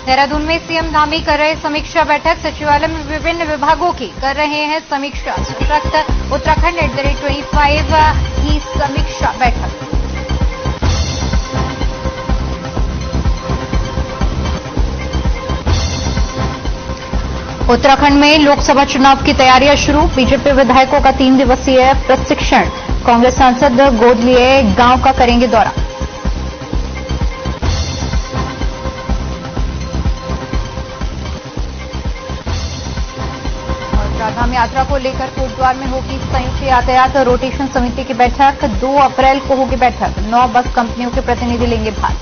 देहरादून में सीएम धामी कर रहे समीक्षा बैठक। सचिवालय में विभिन्न विभागों की कर रहे हैं समीक्षा। सशक्त उत्तराखंड @25 की समीक्षा बैठक। उत्तराखंड में लोकसभा चुनाव की तैयारियां शुरू। बीजेपी विधायकों का 3 दिवसीय प्रशिक्षण। कांग्रेस सांसद गोद लिए गांव का करेंगे दौरा। चारधाम यात्रा को लेकर कोटद्वार में होगी संयुक्त यातायात रोटेशन समिति की बैठक। 2 अप्रैल को होगी बैठक। 9 बस कंपनियों के प्रतिनिधि लेंगे भाग।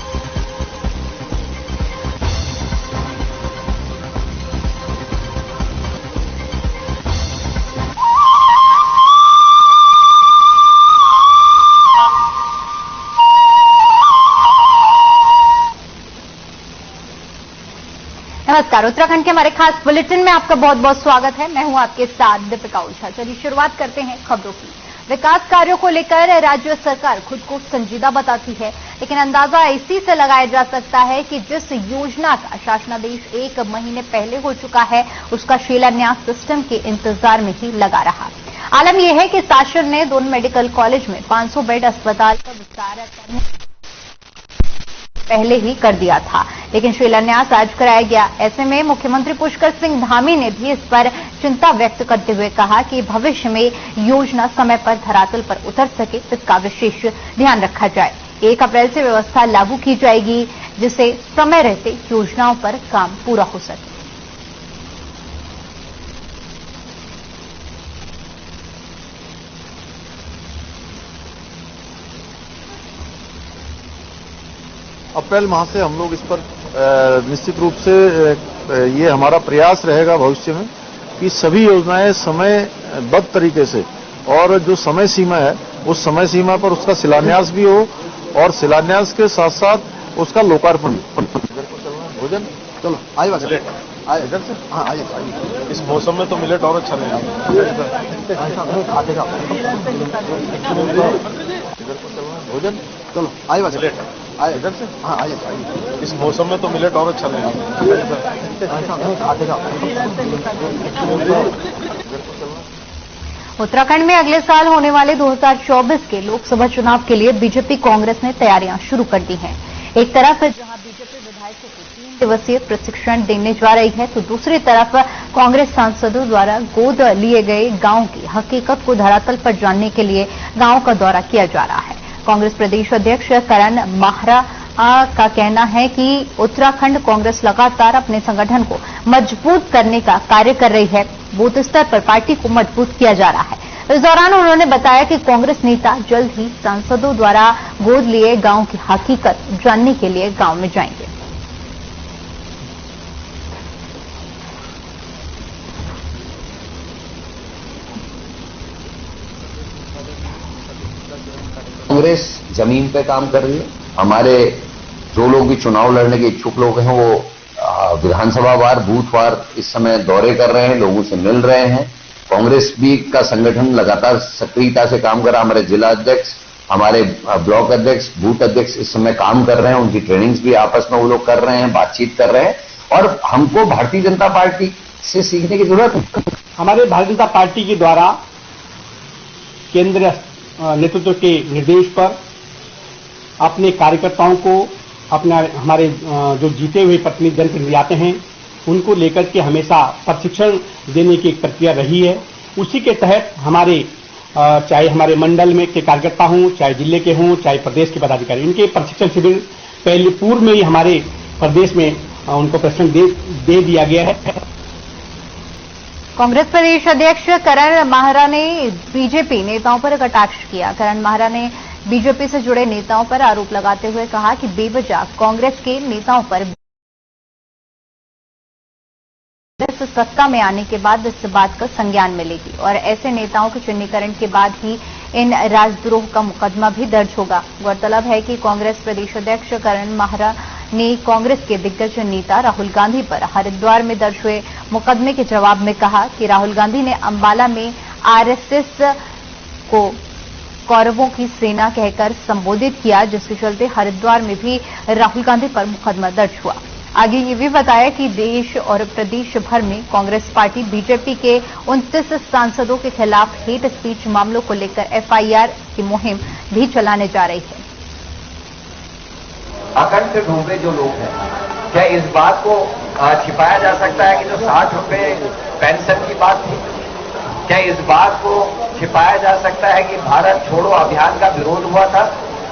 नमस्कार, उत्तराखंड के हमारे खास बुलेटिन में आपका बहुत बहुत स्वागत है। मैं हूं आपके साथ दीपिका ओझा। चलिए शुरुआत करते हैं खबरों की। विकास कार्यों को लेकर राज्य सरकार खुद को संजीदा बताती है, लेकिन अंदाजा इसी से लगाया जा सकता है कि जिस योजना का शासनादेश 1 महीने पहले हो चुका है, उसका शिलान्यास सिस्टम के इंतजार में ही लगा रहा। आलम यह है कि शासन ने दोनों मेडिकल कॉलेज में 500 बेड अस्पताल का विस्तार करने पहले ही कर दिया था, लेकिन शिलान्यास आज कराया गया। ऐसे में मुख्यमंत्री पुष्कर सिंह धामी ने भी इस पर चिंता व्यक्त करते हुए कहा कि भविष्य में योजना समय पर धरातल पर उतर सके, इसका विशेष ध्यान रखा जाए। 1 अप्रैल से व्यवस्था लागू की जाएगी, जिससे समय रहते योजनाओं पर काम पूरा हो सके। अप्रैल माह से हम लोग इस पर निश्चित रूप से ये हमारा प्रयास रहेगा भविष्य में कि सभी योजनाएं समयबद्ध तरीके से और जो समय सीमा है उस समय सीमा पर उसका शिलान्यास भी हो और शिलान्यास के साथ साथ उसका लोकार्पण। भोजन चलो आइए इधर से। हाँ आइए। इस मौसम में तो मिलेट और अच्छा रहेगा। भोजन चलो आइए इधर से। हाँ आइए। इस मौसम में तो मिलेट और अच्छा रहेगा। उत्तराखंड में अगले साल होने वाले 2024 के लोकसभा चुनाव के लिए बीजेपी कांग्रेस ने तैयारियां शुरू कर दी हैं। एक तरफ जहां बीजेपी विधायकों को 3 दिवसीय प्रशिक्षण देने जा रही है, तो दूसरी तरफ कांग्रेस सांसदों द्वारा गोद लिए गए गांव की हकीकत को धरातल पर जानने के लिए गांव का दौरा किया जा रहा है। कांग्रेस प्रदेश अध्यक्ष करण माहरा का कहना है कि उत्तराखंड कांग्रेस लगातार अपने संगठन को मजबूत करने का कार्य कर रही है। बूथ स्तर पर पार्टी को मजबूत किया जा रहा है। इस दौरान उन्होंने बताया कि कांग्रेस नेता जल्द ही सांसदों द्वारा गोद लिए गांव की हकीकत जानने के लिए गांव में जाएंगे। कांग्रेस जमीन पे काम कर रही है। हमारे जो लोग भी चुनाव लड़ने के इच्छुक लोग हैं वो विधानसभा वार बूथ वार इस समय दौरे कर रहे हैं, लोगों से मिल रहे हैं। कांग्रेस भी का संगठन लगातार सक्रियता से काम कर रहा है। हमारे जिला अध्यक्ष, हमारे ब्लॉक अध्यक्ष, बूथ अध्यक्ष इस समय काम कर रहे हैं। उनकी ट्रेनिंग्स भी आपस में वो लोग कर रहे हैं, बातचीत कर रहे हैं और हमको भारतीय जनता पार्टी से सीखने की जरूरत है। हमारे भारतीय जनता पार्टी के द्वारा केंद्रीय नेतृत्व के निर्देश पर अपने कार्यकर्ताओं को हमारे जो जीते हुए प्रतिनिधि जनप्रतिनिधि आते हैं उनको लेकर के हमेशा प्रशिक्षण देने की एक प्रक्रिया रही है। उसी के तहत हमारे चाहे हमारे मंडल में के कार्यकर्ता हों, चाहे जिले के हों, चाहे प्रदेश के पदाधिकारी, इनके प्रशिक्षण शिविर पहले पूर्व में ही हमारे प्रदेश में उनको प्रशिक्षण दे दिया गया है। कांग्रेस प्रदेश अध्यक्ष करण माहरा ने बीजेपी नेताओं पर कटाक्ष किया। करण माहरा ने बीजेपी से जुड़े नेताओं पर आरोप लगाते हुए कहा कि बेवजह कांग्रेस के नेताओं पर सत्ता में आने के बाद इस बात का संज्ञान मिलेगी और ऐसे नेताओं के चिन्हीकरण के बाद ही इन राजद्रोह का मुकदमा भी दर्ज होगा। गौरतलब है कि कांग्रेस प्रदेश अध्यक्ष करण माहरा ने कांग्रेस के दिग्गज नेता राहुल गांधी पर हरिद्वार में दर्ज हुए मुकदमे के जवाब में कहा कि राहुल गांधी ने अंबाला में आरएसएस को कौरवों की सेना कहकर संबोधित किया, जिसके चलते हरिद्वार में भी राहुल गांधी पर मुकदमा दर्ज हुआ। आगे ये भी बताया कि देश और प्रदेश भर में कांग्रेस पार्टी बीजेपी के 29 सांसदों के खिलाफ हेट स्पीच मामलों को लेकर एफआईआर की मुहिम भी चलाने जा रही है। अखंड से डूबे जो लोग हैं, क्या इस बात को छिपाया जा सकता है कि जो 60 रुपए पेंशन की बात थी, क्या इस बात को छिपाया जा सकता है कि भारत छोड़ो अभियान का विरोध हुआ था?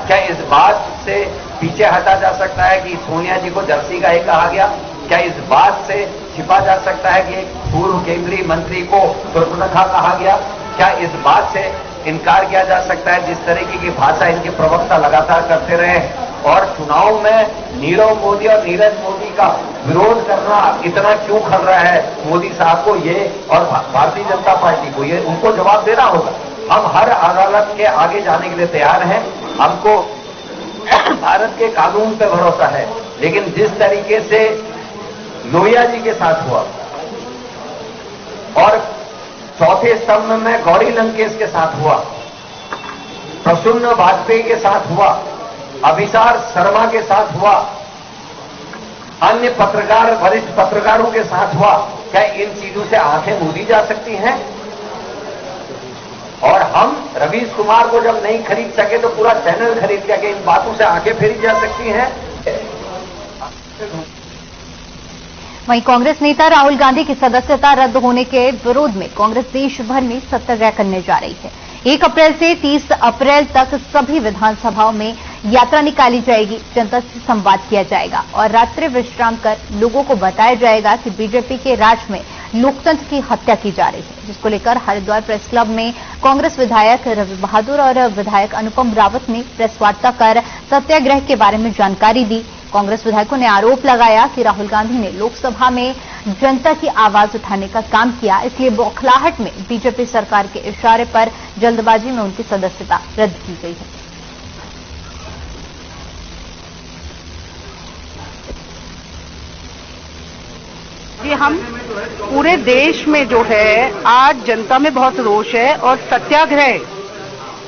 क्या इस बात से पीछे हटा जा सकता है कि सोनिया जी को जर्सी गाय कहा गया? क्या इस बात से छिपा जा सकता है कि एक पूर्व केंद्रीय मंत्री को सुर्पनखा कहा गया? क्या इस बात से इनकार किया जा सकता है जिस तरीके की भाषा इनके प्रवक्ता लगातार करते रहे और चुनाव में नीरव मोदी और नीरज मोदी का विरोध करना इतना क्यों खल रहा है मोदी साहब को ये और भारतीय जनता पार्टी को? ये उनको जवाब देना होगा। हम हर अदालत के आगे जाने के लिए तैयार हैं। हमको भारत के कानून पे भरोसा है, लेकिन जिस तरीके से लोहिया जी के साथ हुआ और चौथे स्तंभ में गौरी लंकेश के साथ हुआ, प्रसन्न वाजपेयी के साथ हुआ, अभिसार शर्मा के साथ हुआ, अन्य पत्रकार वरिष्ठ पत्रकारों के साथ हुआ, क्या इन चीजों से आंखें मूंदी जा सकती हैं? और हम रवीश कुमार को जब नहीं खरीद सके तो पूरा चैनल खरीद लिया कि इन बातों से आंखें फेरी जा सकती हैं? वहीं कांग्रेस नेता राहुल गांधी की सदस्यता रद्द होने के विरोध में कांग्रेस देश भर में सत्याग्रह करने जा रही है। 1 अप्रैल से 30 अप्रैल तक सभी विधानसभाओं में यात्रा निकाली जाएगी, जनता से संवाद किया जाएगा और रात्रि विश्राम कर लोगों को बताया जाएगा कि बीजेपी के राज में लोकतंत्र की हत्या की जा रही है, जिसको लेकर हरिद्वार प्रेस क्लब में कांग्रेस विधायक रवि बहादुर और विधायक अनुपम रावत ने प्रेस वार्ता कर सत्याग्रह के बारे में जानकारी दी। कांग्रेस विधायकों ने आरोप लगाया कि राहुल गांधी ने लोकसभा में जनता की आवाज उठाने का काम किया, इसलिए बौखलाहट में बीजेपी सरकार के इशारे पर जल्दबाजी में उनकी सदस्यता रद्द की गई है। ये हम पूरे देश में जो है आज जनता में बहुत रोष है और सत्याग्रह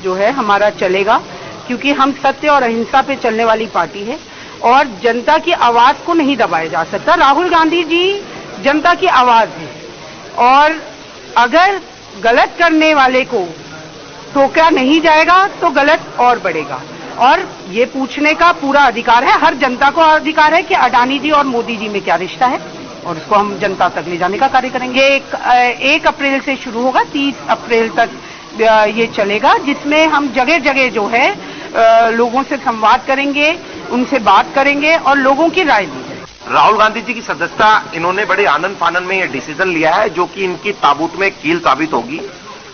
जो है हमारा चलेगा, क्योंकि हम सत्य और अहिंसा पे चलने वाली पार्टी है और जनता की आवाज को नहीं दबाया जा सकता। राहुल गांधी जी जनता की आवाज है और अगर गलत करने वाले को टोका नहीं जाएगा तो गलत और बढ़ेगा और ये पूछने का पूरा अधिकार है, हर जनता को अधिकार है कि अडानी जी और मोदी जी में क्या रिश्ता है और उसको हम जनता तक ले जाने का कार्य करेंगे। 1 अप्रैल से शुरू होगा, 30 अप्रैल तक ये चलेगा, जिसमें हम जगह जगह जो है लोगों से संवाद करेंगे, उनसे बात करेंगे और लोगों की राय ली जाएगी। राहुल गांधी जी की सदस्यता इन्होंने बड़े आनंद फानन में ये डिसीजन लिया है जो कि इनकी ताबूत में कील साबित होगी।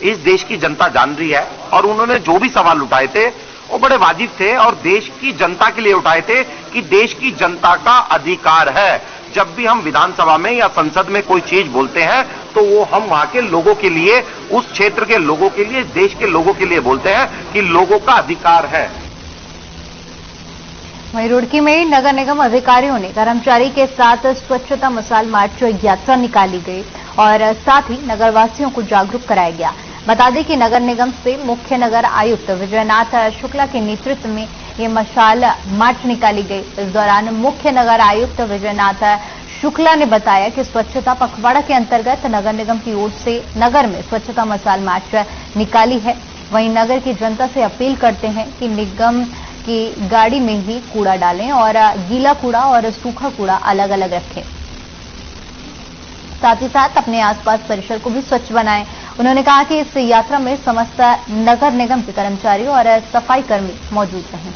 इस देश की जनता जान रही है और उन्होंने जो भी सवाल उठाए थे वो बड़े वाजिब थे और देश की जनता के लिए उठाए थे कि देश की जनता का अधिकार है। जब भी हम विधानसभा में या संसद में कोई चीज बोलते हैं तो वो हम वहां के लोगों के लिए, उस क्षेत्र के लोगों के लिए, देश के लोगों के लिए बोलते हैं कि लोगों का अधिकार है। वहीं रुड़की में नगर निगम अधिकारियों ने कर्मचारी के साथ स्वच्छता मिसाल मार्च यात्रा निकाली गई और साथ ही नगरवासियों को जागरूक कराया गया। बता दें कि नगर निगम से मुख्य नगर आयुक्त विजयनाथ शुक्ला के नेतृत्व में ये मशाल मार्च निकाली गई। इस दौरान मुख्य नगर आयुक्त विजयनाथ शुक्ला ने बताया कि स्वच्छता पखवाड़ा के अंतर्गत नगर निगम की ओर से नगर में स्वच्छता मशाल मार्च निकाली है। वहीं नगर की जनता से अपील करते हैं कि निगम की गाड़ी में ही कूड़ा डालें और गीला कूड़ा और सूखा कूड़ा अलग अलग रखें, साथ ही साथ अपने आसपास परिसर को भी स्वच्छ बनाएं। उन्होंने कहा कि इस यात्रा में समस्त नगर निगम के कर्मचारी और सफाई कर्मी मौजूद रहें।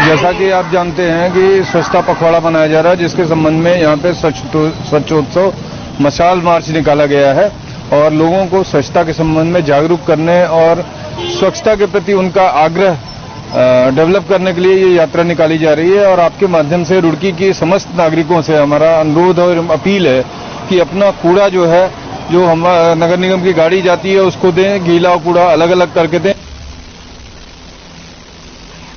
जैसा कि आप जानते हैं कि स्वच्छता पखवाड़ा मनाया जा रहा है, जिसके संबंध में यहाँ पे स्वच्छोत्सव मशाल मार्च निकाला गया है और लोगों को स्वच्छता के संबंध में जागरूक करने और स्वच्छता के प्रति उनका आग्रह डेवलप करने के लिए ये यात्रा निकाली जा रही है। और आपके माध्यम से रुड़की की समस्त नागरिकों से हमारा अनुरोध और अपील है कि अपना कूड़ा जो है, जो हम नगर निगम की गाड़ी जाती है उसको दें, गीला और कूड़ा अलग अलग करके दें।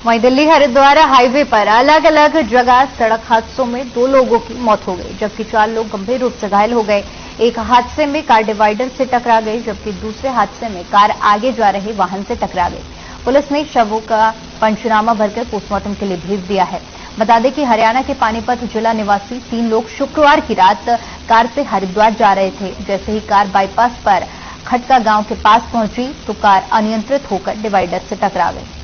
वहीं दिल्ली हरिद्वार हाईवे पर अलग अलग जगह सड़क हादसों में 2 लोगों की मौत हो गई, जबकि 4 लोग गंभीर रूप से घायल हो गए। एक हादसे में कार डिवाइडर से टकरा गई, जबकि दूसरे हादसे में कार आगे जा रहे वाहन से टकरा गई। पुलिस ने शवों का पंचनामा भरकर पोस्टमार्टम के लिए भेज दिया है। बता दें कि हरियाणा के पानीपत जिला निवासी 3 लोग शुक्रवार की रात कार से हरिद्वार जा रहे थे। जैसे ही कार बाईपास पर खटका गांव के पास पहुंची तो कार अनियंत्रित होकर डिवाइडर से टकरा गई।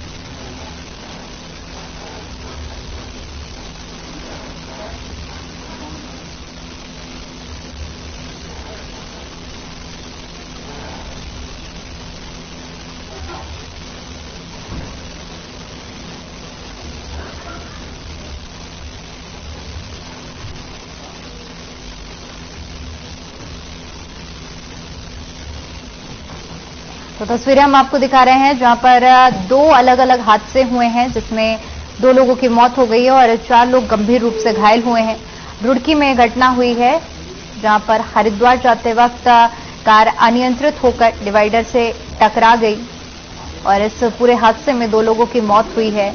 तो तस्वीरें हम आपको दिखा रहे हैं जहां पर 2 अलग अलग हादसे हुए हैं, जिसमें 2 लोगों की मौत हो गई है और 4 लोग गंभीर रूप से घायल हुए हैं। रुड़की में घटना हुई है जहां पर हरिद्वार जाते वक्त कार अनियंत्रित होकर डिवाइडर से टकरा गई और इस पूरे हादसे में 2 लोगों की मौत हुई है,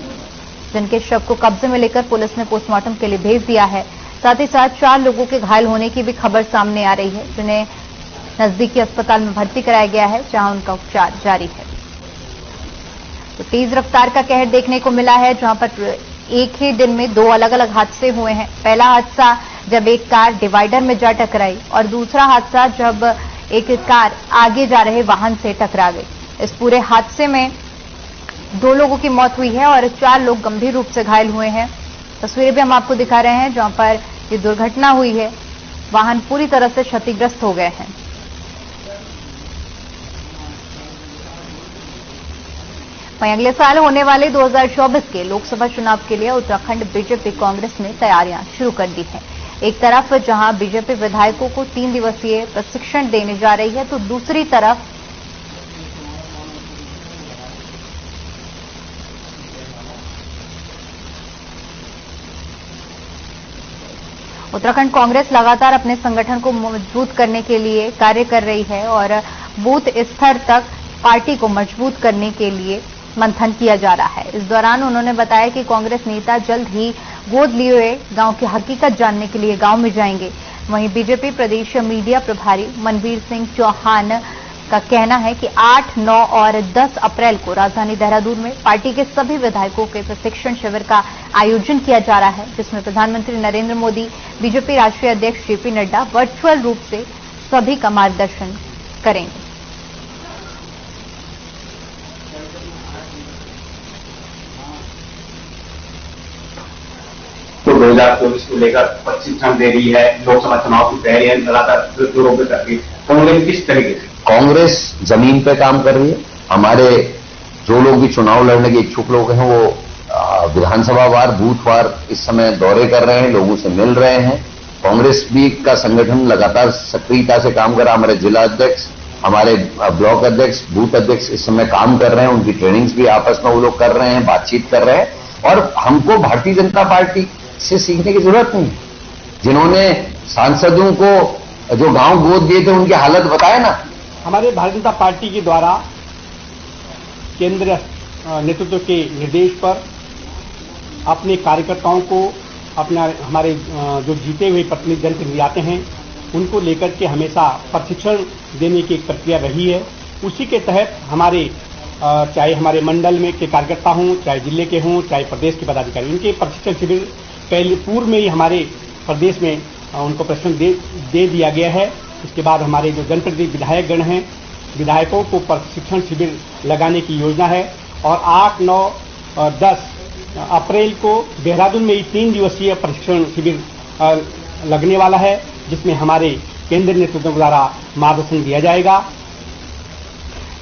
जिनके शव को कब्जे में लेकर पुलिस ने पोस्टमार्टम के लिए भेज दिया है। साथ ही साथ 4 लोगों के घायल होने की भी खबर सामने आ रही है, जिन्हें नजदीकी अस्पताल में भर्ती कराया गया है, जहां उनका उपचार जारी है। तो तेज रफ्तार का कहर देखने को मिला है, जहां पर एक ही दिन में 2 अलग अलग हादसे हुए हैं। पहला हादसा जब एक कार डिवाइडर में जा टकराई और दूसरा हादसा जब एक कार आगे जा रहे वाहन से टकरा गई। इस पूरे हादसे में 2 लोगों की मौत हुई है और 4 लोग गंभीर रूप से घायल हुए हैं। तस्वीरें भी हम आपको दिखा रहे हैं जहां पर ये दुर्घटना हुई है। वाहन पूरी तरह से क्षतिग्रस्त हो गए हैं। वहीं अगले साल होने वाले 2024 के लोकसभा चुनाव के लिए उत्तराखंड बीजेपी कांग्रेस ने तैयारियां शुरू कर दी हैं। एक तरफ जहां बीजेपी विधायकों को 3 दिवसीय प्रशिक्षण देने जा रही है, तो दूसरी तरफ उत्तराखंड कांग्रेस लगातार अपने संगठन को मजबूत करने के लिए कार्य कर रही है और बूथ स्तर तक पार्टी को मजबूत करने के लिए मंथन किया जा रहा है। इस दौरान उन्होंने बताया कि कांग्रेस नेता जल्द ही गोद लिए हुए गांव की हकीकत जानने के लिए गांव में जाएंगे। वहीं बीजेपी प्रदेश मीडिया प्रभारी मनवीर सिंह चौहान का कहना है कि 8, 9 और 10 अप्रैल को राजधानी देहरादून में पार्टी के सभी विधायकों के प्रशिक्षण शिविर का आयोजन किया जा रहा है, जिसमें प्रधानमंत्री नरेंद्र मोदी, बीजेपी राष्ट्रीय अध्यक्ष जेपी नड्डा वर्चुअल रूप से सभी का मार्गदर्शन करेंगे। तो 2024 को लेकर प्रशिक्षण दे रही है, लोकसभा चुनाव की तैयारियां लगातार जोरों पर कर रही है। कांग्रेस किस तरीके से? कांग्रेस जमीन पे काम कर रही है। हमारे जो लोग भी चुनाव लड़ने के इच्छुक लोग हैं, वो विधानसभा वार, बूथवार इस समय दौरे कर रहे हैं, लोगों से मिल रहे हैं। कांग्रेस भी का संगठन लगातार सक्रियता से काम कर रहा है। हमारे जिला अध्यक्ष, हमारे ब्लॉक अध्यक्ष, बूथ अध्यक्ष इस समय काम कर रहे हैं। उनकी ट्रेनिंग्स भी आपस में वो लोग कर रहे हैं, बातचीत कर रहे हैं। और हमको भारतीय जनता पार्टी से सीखने की जरूरत नहीं। जिन्होंने सांसदों को जो गांव गोद दिए थे, उनकी हालत बताए ना। हमारे भारतीय जनता पार्टी के द्वारा केंद्र नेतृत्व के निर्देश पर अपने कार्यकर्ताओं को हमारे जो जीते हुए प्रतिनिधि जनप्रतिनिधि आते हैं, उनको लेकर के हमेशा प्रशिक्षण देने की एक प्रक्रिया रही है। उसी के तहत हमारे चाहे हमारे मंडल में के कार्यकर्ता हों, चाहे जिले के हों, चाहे प्रदेश के पदाधिकारी, उनके प्रशिक्षण शिविर पहले पूर्व में ही हमारे प्रदेश में उनको प्रशिक्षण दे दिया गया है। इसके बाद हमारे जो जनप्रतिनिधि विधायक गण हैं, विधायकों को प्रशिक्षण शिविर लगाने की योजना है और 8, 9 और 10 अप्रैल को देहरादून में 3 दिवसीय प्रशिक्षण शिविर लगने वाला है, जिसमें हमारे केंद्रीय नेतृत्व द्वारा मार्गदर्शन दिया जाएगा।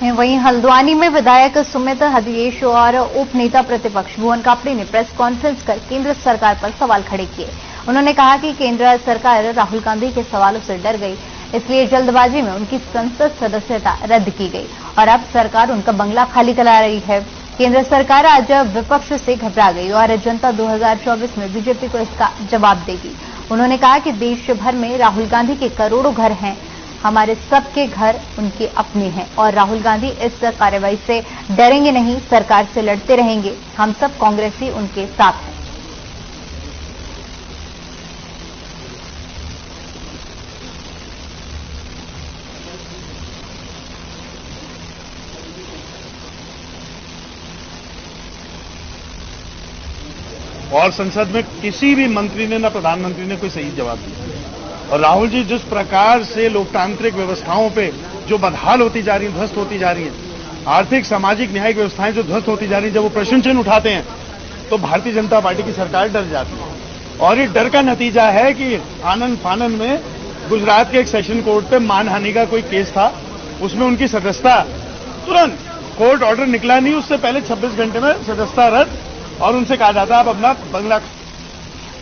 वहीं हल्द्वानी में विधायक सुमित हदयेश और उप नेता प्रतिपक्ष भुवन कापड़ी ने प्रेस कॉन्फ्रेंस कर केंद्र सरकार पर सवाल खड़े किए। उन्होंने कहा कि केंद्र सरकार राहुल गांधी के सवालों से डर गई, इसलिए जल्दबाजी में उनकी संसद सदस्यता रद्द की गई और अब सरकार उनका बंगला खाली करा रही है। केंद्र सरकार आज विपक्ष से घबरा गई और जनता 2024 में बीजेपी को इसका जवाब देगी। उन्होंने कहा कि देश भर में राहुल गांधी के करोड़ों घर हैं, हमारे सबके घर उनके अपने हैं और राहुल गांधी इस कार्रवाई से डरेंगे नहीं, सरकार से लड़ते रहेंगे। हम सब कांग्रेसी उनके साथ हैं। और संसद में किसी भी मंत्री ने न प्रधानमंत्री ने कोई सही जवाब दिया। और राहुल जी जिस प्रकार से लोकतांत्रिक व्यवस्थाओं पे जो बदहाल होती जा रही है, ध्वस्त होती जा रही है, आर्थिक सामाजिक न्यायिक व्यवस्थाएं जो ध्वस्त होती जा रही है, जब वो प्रश्न चिन्ह उठाते हैं तो भारतीय जनता पार्टी की सरकार डर जाती है। और ये डर का नतीजा है कि आनन फानन में गुजरात के एक सेशन कोर्ट पे मानहानि का कोई केस था, उसमें उनकी सदस्यता तुरंत कोर्ट ऑर्डर निकला नहीं, उससे पहले 26 घंटे में सदस्यता रद्द और उनसे कहा जाता आप अपना बंगला।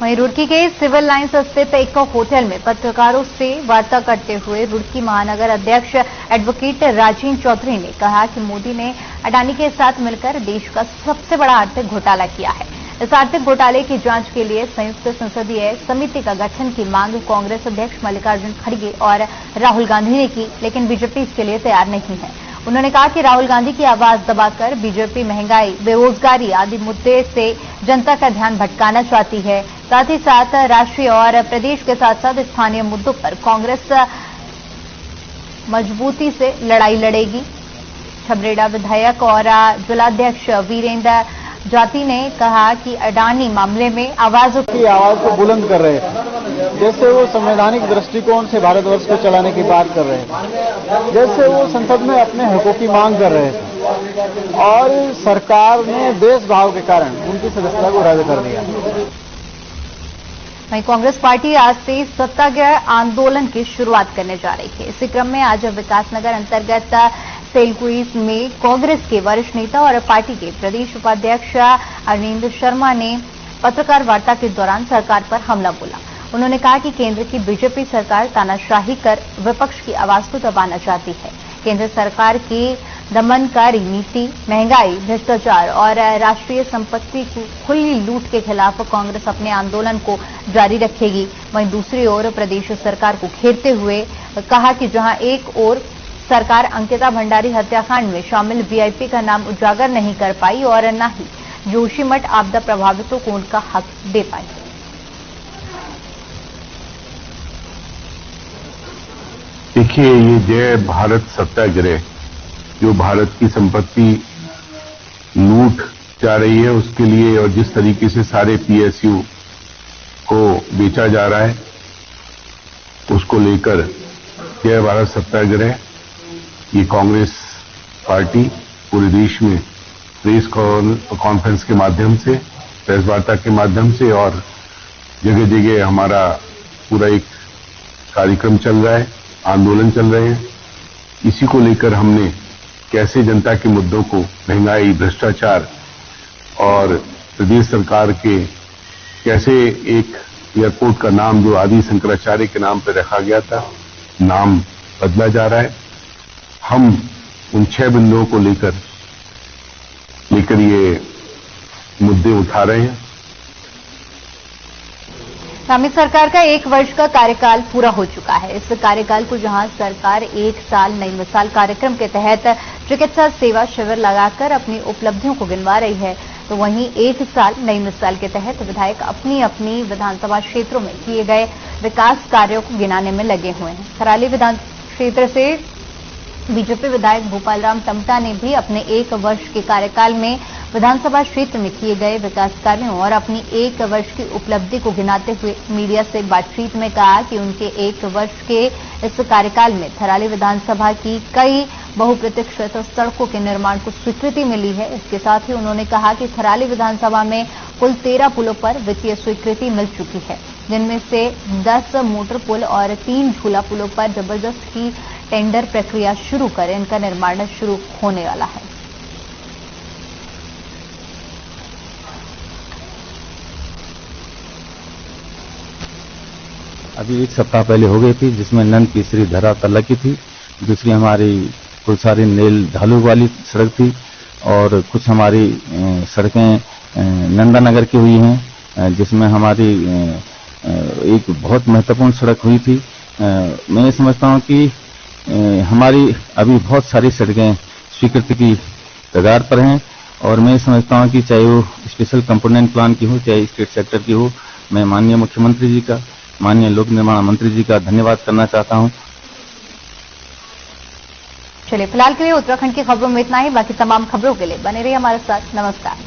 वहीं रुड़की के सिविल लाइंस स्थित एक होटल में पत्रकारों से वार्ता करते हुए रुड़की महानगर अध्यक्ष एडवोकेट राजेंद्र चौधरी ने कहा कि मोदी ने अडानी के साथ मिलकर देश का सबसे बड़ा आर्थिक घोटाला किया है। इस आर्थिक घोटाले की जांच के लिए संयुक्त संसदीय समिति का गठन की मांग कांग्रेस अध्यक्ष मल्लिकार्जुन खड़गे और राहुल गांधी ने की, लेकिन बीजेपी इसके लिए तैयार नहीं है। उन्होंने कहा कि राहुल गांधी की आवाज दबाकर बीजेपी महंगाई, बेरोजगारी आदि मुद्दे से जनता का ध्यान भटकाना चाहती है। साथ ही साथ राष्ट्रीय और प्रदेश के साथ साथ स्थानीय मुद्दों पर कांग्रेस मजबूती से लड़ाई लड़ेगी। छबरेड़ा विधायक और जिलाध्यक्ष वीरेंद्र जाति ने कहा कि अडानी मामले में आवाज को बुलंद कर रहे हैं, जैसे वो संवैधानिक दृष्टिकोण से भारतवर्ष को चलाने की बात कर रहे हैं, जैसे वो संसद में अपने हकों की मांग कर रहे थे और सरकार ने देशभाव के कारण उनकी सदस्यता को रद्द कर दिया। वहीं कांग्रेस पार्टी आज से सत्याग्रह आंदोलन की शुरुआत करने जा रही है। इसी क्रम में आज विकासनगर अंतर्गत सेलकुइस में कांग्रेस के वरिष्ठ नेता और पार्टी के प्रदेश उपाध्यक्ष अरविंद शर्मा ने पत्रकार वार्ता के दौरान सरकार पर हमला बोला। उन्होंने कहा कि केंद्र की बीजेपी सरकार तानाशाही कर विपक्ष की आवाज को दबाना चाहती है। केंद्र सरकार की दमनकारी नीति, महंगाई, भ्रष्टाचार और राष्ट्रीय संपत्ति की खुली लूट के खिलाफ कांग्रेस अपने आंदोलन को जारी रखेगी। वहीं दूसरी ओर प्रदेश सरकार को घेरते हुए कहा कि जहां एक ओर सरकार अंकिता भंडारी हत्याकांड में शामिल वीआईपी का नाम उजागर नहीं कर पाई और न ही जोशीमठ आपदा प्रभावितों को उनका हक दे पाई। देखिए, ये जय भारत सत्याग्रह जो भारत की संपत्ति लूट जा रही है उसके लिए और जिस तरीके से सारे पीएसयू को बेचा जा रहा है उसको लेकर जय भारत सत्याग्रह ये कांग्रेस पार्टी पूरे देश में प्रेस कॉन्फ्रेंस के माध्यम से, प्रेस वार्ता के माध्यम से और जगह जगह हमारा पूरा एक कार्यक्रम चल रहा है, आंदोलन चल रहे हैं। इसी को लेकर हमने कैसे जनता के मुद्दों को, महंगाई, भ्रष्टाचार और प्रदेश सरकार के कैसे एक एयरपोर्ट का नाम जो आदि शंकराचार्य के नाम पर रखा गया था, नाम बदला जा रहा है। हम उन 6 बिंदुओं को लेकर ये मुद्दे उठा रहे हैं। कांग्रेस सरकार का 1 वर्ष का कार्यकाल पूरा हो चुका है। इस कार्यकाल को जहां सरकार 1 साल नई मिसाल कार्यक्रम के तहत चिकित्सा सेवा शिविर लगाकर अपनी उपलब्धियों को गिनवा रही है, तो वहीं 1 साल नई मिसाल के तहत विधायक अपनी अपनी विधानसभा क्षेत्रों में किए गए विकास कार्यों को गिनाने में लगे हुए हैं। थराली विधान क्षेत्र से बीजेपी विधायक भूपाल राम टमटा ने भी अपने 1 वर्ष के कार्यकाल में विधानसभा क्षेत्र में किए गए विकास कार्यों और अपनी 1 वर्ष की उपलब्धि को गिनाते हुए मीडिया से बातचीत में कहा कि उनके 1 वर्ष के इस कार्यकाल में थराली विधानसभा की कई बहुप्रतीक्षित सड़कों के निर्माण को स्वीकृति मिली है। इसके साथ ही उन्होंने कहा कि थराली विधानसभा में कुल 13 पुलों पर वित्तीय स्वीकृति मिल चुकी है, जिनमें से 10 मोटर पुल और 3 झूला पुलों पर जबरदस्ती टेंडर प्रक्रिया शुरू कर इनका निर्माण शुरू होने वाला है। अभी 1 सप्ताह पहले हो गई थी, जिसमें नंद तीसरी धरा तल्ला की थी, दूसरी हमारी कुलसारी नेल ढालू वाली सड़क थी और कुछ हमारी सड़कें नंदानगर की हुई हैं, जिसमें हमारी एक बहुत महत्वपूर्ण सड़क हुई थी। मैं समझता हूं कि हमारी अभी बहुत सारी सड़कें स्वीकृति की कगार पर हैं और मैं समझता हूं कि चाहे वो स्पेशल कंपोनेंट प्लान की हो, चाहे स्टेट सेक्टर की हो, मैं माननीय मुख्यमंत्री जी का, माननीय लोक निर्माण मंत्री जी का धन्यवाद करना चाहता हूं। चलिए, फिलहाल के लिए उत्तराखंड की खबरों में इतना ही। बाकी तमाम खबरों के लिए बने रहिए हमारे साथ। नमस्कार।